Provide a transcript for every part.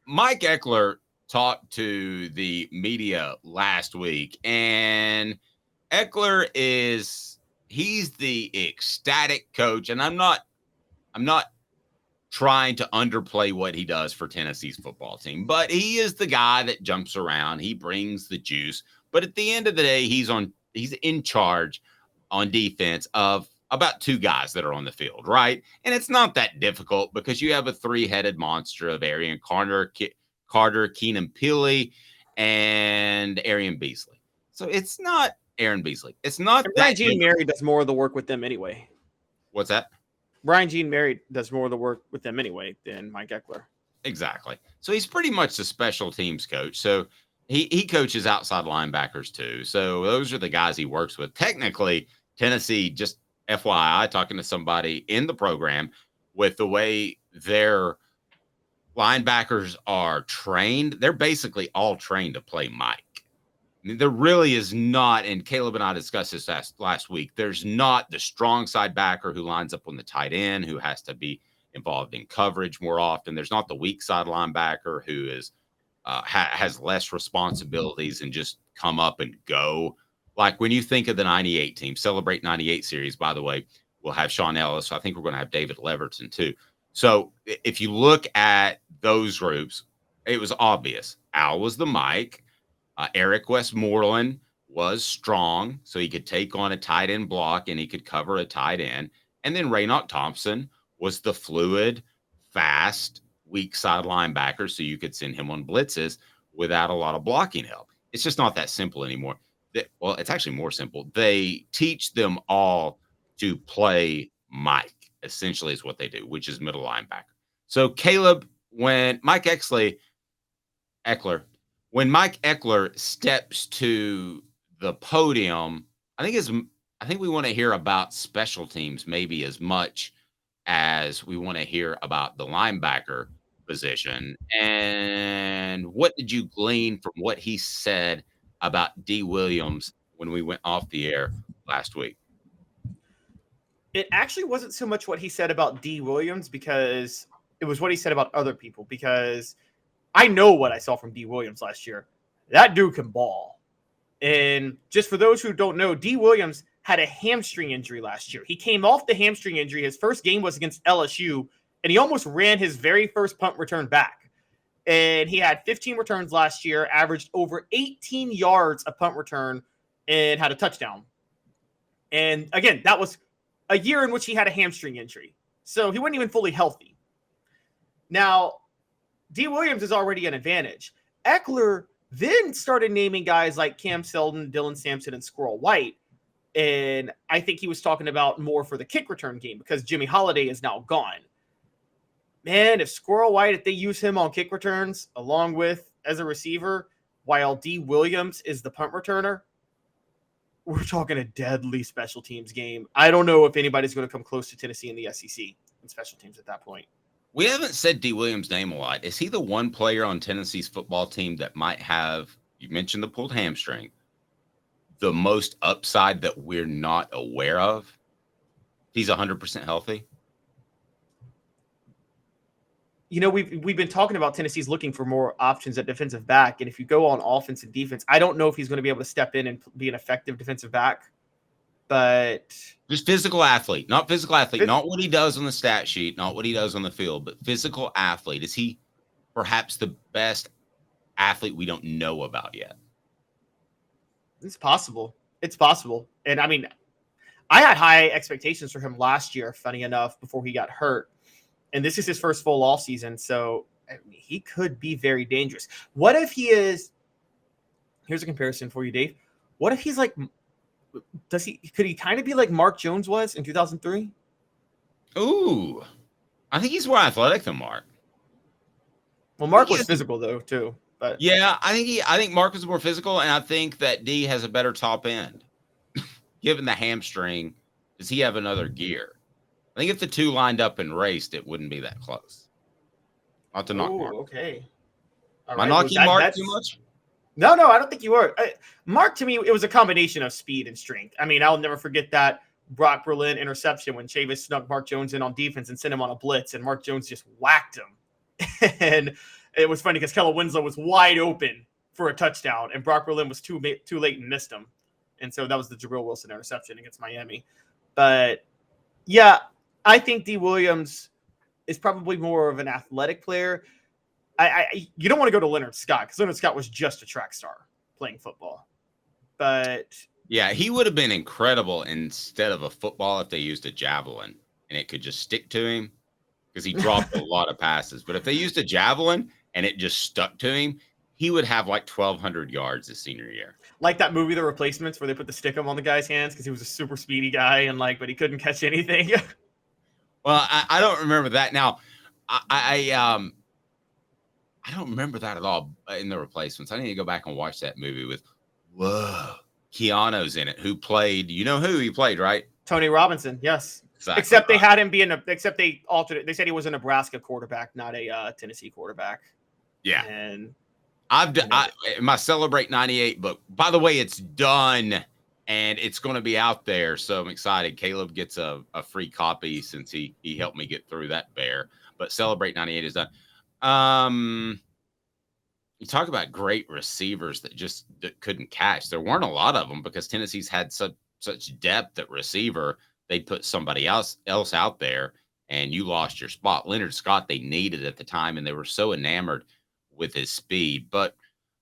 Mike Eckler talked to the media last week, and Eckler he's the ecstatic coach, and I'm not trying to underplay what he does for Tennessee's football team, but he is the guy that jumps around. He brings the juice, but at the end of the day, he's in charge on defense of about two guys that are on the field, right? And it's not that difficult because you have a three-headed monster of Arian Carter, Keenan Pili, and Arian Beasley. So it's not Aaron Beasley. It's not and that. Ryan Jean Mary does more of the work with them anyway. What's that? Ryan Jean Mary does more of the work with them anyway than Mike Eckler. Exactly. So he's pretty much the special teams coach. So he coaches outside linebackers too. So those are the guys he works with. Technically, Tennessee, just FYI, talking to somebody in the program, with the way their linebackers are trained, they're basically all trained to play Mike. I mean, there really is not, and Caleb and I discussed this last week, there's not the strong side backer who lines up on the tight end, who has to be involved in coverage more often. There's not the weak side linebacker who is has less responsibilities and just come up and go. Like when you think of the 98 team, Celebrate 98 series, by the way, we'll have Sean Ellis. I think we're going to have David Leverton too. So if you look at those groups, it was obvious. Al was the Mike. Eric Westmoreland was strong, so he could take on a tight end block and he could cover a tight end. And then Raynoch Thompson was the fluid, fast, weak side linebacker, so you could send him on blitzes without a lot of blocking help. It's just not that simple anymore. Well, it's actually more simple. They teach them all to play Mike, essentially is what they do, which is middle linebacker. So Caleb, when Mike Eckler steps to the podium, I think we want to hear about special teams maybe as much as we want to hear about the linebacker position. And what did you glean from what he said about Dee Williams when we went off the air last week? It actually wasn't so much what he said about Dee Williams, because it was what he said about other people, because I know what I saw from Dee Williams last year. That dude can ball. And just for those who don't know, Dee Williams had a hamstring injury last year. He came off the hamstring injury. His first game was against LSU, and he almost ran his very first punt return back. And he had 15 returns last year, averaged over 18 yards a punt return, and had a touchdown. And again, that was a year in which he had a hamstring injury. So he wasn't even fully healthy. Now, Dee Williams is already an advantage. Eckler then started naming guys like Cam Seldon, Dylan Sampson, and Squirrel White. And I think he was talking about more for the kick return game because Jimmy Holiday is now gone. Man, if Squirrel White, if they use him on kick returns along with as a receiver, while Dee Williams is the punt returner, we're talking a deadly special teams game. I don't know if anybody's going to come close to Tennessee in the SEC in special teams at that point. We haven't said Dee Williams' name a lot. Is he the one player on Tennessee's football team that might have, you mentioned the pulled hamstring, the most upside that we're not aware of? He's 100% healthy. You know, we've been talking about Tennessee's looking for more options at defensive back. And if you go on offense and defense, I don't know if he's going to be able to step in and be an effective defensive back. But just physical athlete, not what he does on the stat sheet, not what he does on the field, but physical athlete. Is he perhaps the best athlete we don't know about yet? It's possible. It's possible. And I mean, I had high expectations for him last year, funny enough, before he got hurt. And this is his first full off season. So I mean, he could be very dangerous. What if he is, here's a comparison for you, Dave. What if he's like, could he kind of be like Mark Jones was in 2003? Ooh, I think he's more athletic than Mark. Well, Mark was physical though too. But yeah, I think Mark was more physical, and I think that D has a better top end. Given the hamstring, does he have another gear? I think if the two lined up and raced, it wouldn't be that close. Not to knock Mark. Okay. Am I knocking Mark too much? No, I don't think you were. Mark, to me, it was a combination of speed and strength. I mean, I'll never forget that Brock Berlin interception when Chavis snuck Mark Jones in on defense and sent him on a blitz, and Mark Jones just whacked him. And it was funny because Kellen Winslow was wide open for a touchdown, and Brock Berlin was too late and missed him. And so that was the Jabril Wilson interception against Miami. But yeah, I think Dee Williams is probably more of an athletic player. You don't want to go to Leonard Scott because Leonard Scott was just a track star playing football. But yeah, he would have been incredible instead of a football if they used a javelin and it could just stick to him because he dropped a lot of passes. But if they used a javelin and it just stuck to him, he would have like 1,200 yards his senior year. Like that movie, The Replacements, where they put the stickum on the guy's hands because he was a super speedy guy and but he couldn't catch anything. Well, I don't remember that. Now, I don't remember that at all in The Replacements. I need to go back and watch that movie with, Keanu's in it. Who played, you know who he played, right? Tony Robinson, yes. Exactly. Except they had him except they altered it. They said he was a Nebraska quarterback, not a Tennessee quarterback. Yeah. And my Celebrate 98 book, by the way, it's done and it's going to be out there. So I'm excited. Caleb gets a free copy since he helped me get through that bear. But Celebrate 98 is done. You talk about great receivers that couldn't catch. There weren't a lot of them because Tennessee's had such depth at receiver. They put somebody else out there and you lost your spot. Leonard Scott, they needed at the time, and they were so enamored with his speed. But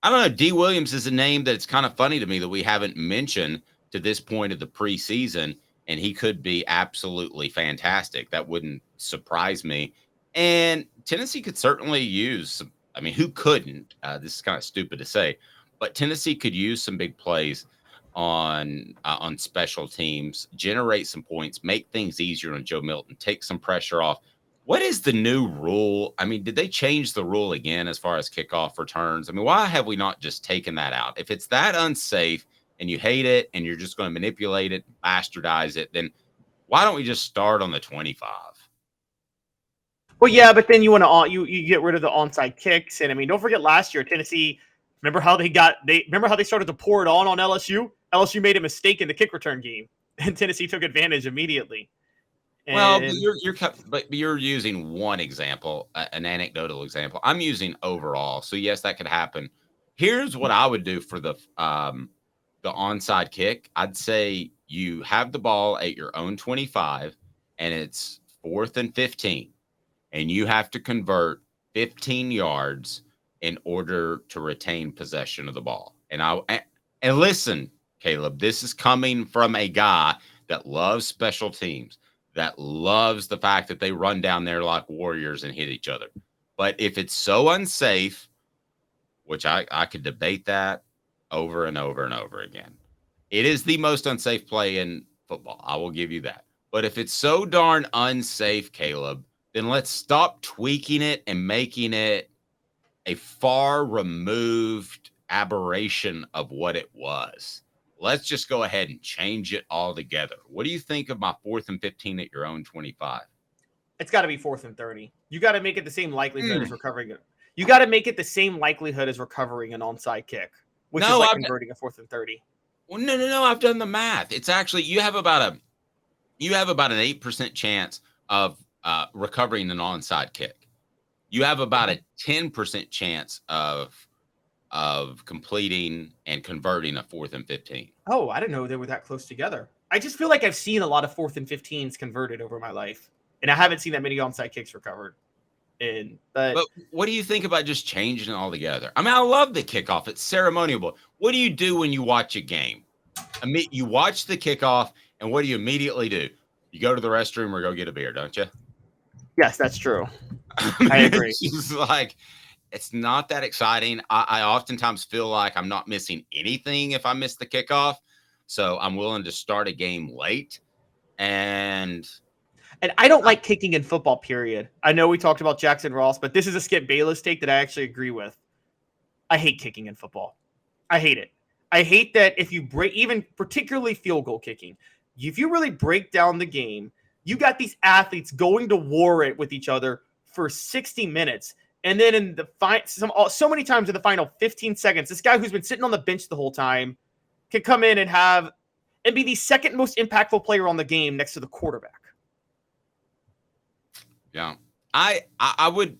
I don't know. Dee Williams is a name that's kind of funny to me that we haven't mentioned to this point of the preseason, and he could be absolutely fantastic. That wouldn't surprise me. And Tennessee could certainly use some. I mean, who couldn't? This is kind of stupid to say, but Tennessee could use some big plays on special teams, generate some points, make things easier on Joe Milton, take some pressure off. What is the new rule? I mean, did they change the rule again as far as kickoff returns? I mean, why have we not just taken that out? If it's that unsafe and you hate it and you're just going to manipulate it, bastardize it, then why don't we just start on the 25? Well, yeah, but then you get rid of the onside kicks, and I mean, don't forget last year Tennessee. Remember how they started to pour it on LSU? LSU made a mistake in the kick return game, and Tennessee took advantage immediately. And well, but you're using one example, an anecdotal example. I'm using overall, so yes, that could happen. Here's what I would do for the onside kick. I'd say you have the ball at your own 25, and it's 4th and 15. And you have to convert 15 yards in order to retain possession of the ball. And listen, Caleb, this is coming from a guy that loves special teams, that loves the fact that they run down there like warriors and hit each other. But if it's so unsafe, which I could debate that over and over and over again, it is the most unsafe play in football. I will give you that. But if it's so darn unsafe, Caleb, then let's stop tweaking it and making it a far removed aberration of what it was. Let's just go ahead and change it altogether. What do you think of my 4th and 15 at your own 25? It's got to be 4th and 30. You got to make it the same likelihood as recovering it. You got to make it the same likelihood as recovering an onside kick, which is like converting a 4th and 30. Well, no. I've done the math. It's actually you have about an 8% chance of recovering an onside kick. You have about a 10% chance of completing and converting a 4th and 15. Oh, I didn't know they were that close together. I just feel like I've seen a lot of 4th and 15s converted over my life, and I haven't seen that many onside kicks recovered. But what do you think about just changing it all together? I mean, I love the kickoff. It's ceremonial. But what do you do when you watch a game? You watch the kickoff, and what do you immediately do? You go to the restroom or go get a beer, don't you? Yes, that's true. I agree. It's not that exciting. I oftentimes feel like I'm not missing anything if I miss the kickoff. So I'm willing to start a game late. And I don't like kicking in football, period. I know we talked about Jackson Ross, but this is a Skip Bayless take that I actually agree with. I hate kicking in football. I hate it. I hate that if you break, even particularly field goal kicking, if you really break down the game, you got these athletes going to war it with each other for 60 minutes. And then in the so many times in the final 15 seconds, this guy who's been sitting on the bench the whole time can come in and be the second most impactful player on the game next to the quarterback. Yeah, I would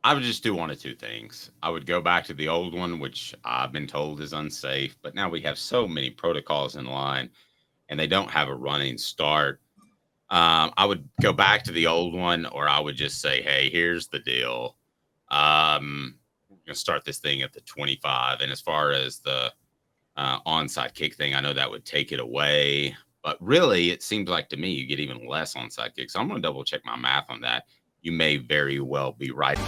I would just do one of two things. I would go back to the old one, which I've been told is unsafe, but now we have so many protocols in line and they don't have a running start. I would go back to the old one, or I would just say, hey, here's the deal. We're going to start this thing at the 25. And as far as the onside kick thing, I know that would take it away. But really, it seems like to me you get even less onside kicks. So I'm going to double check my math on that. You may very well be right.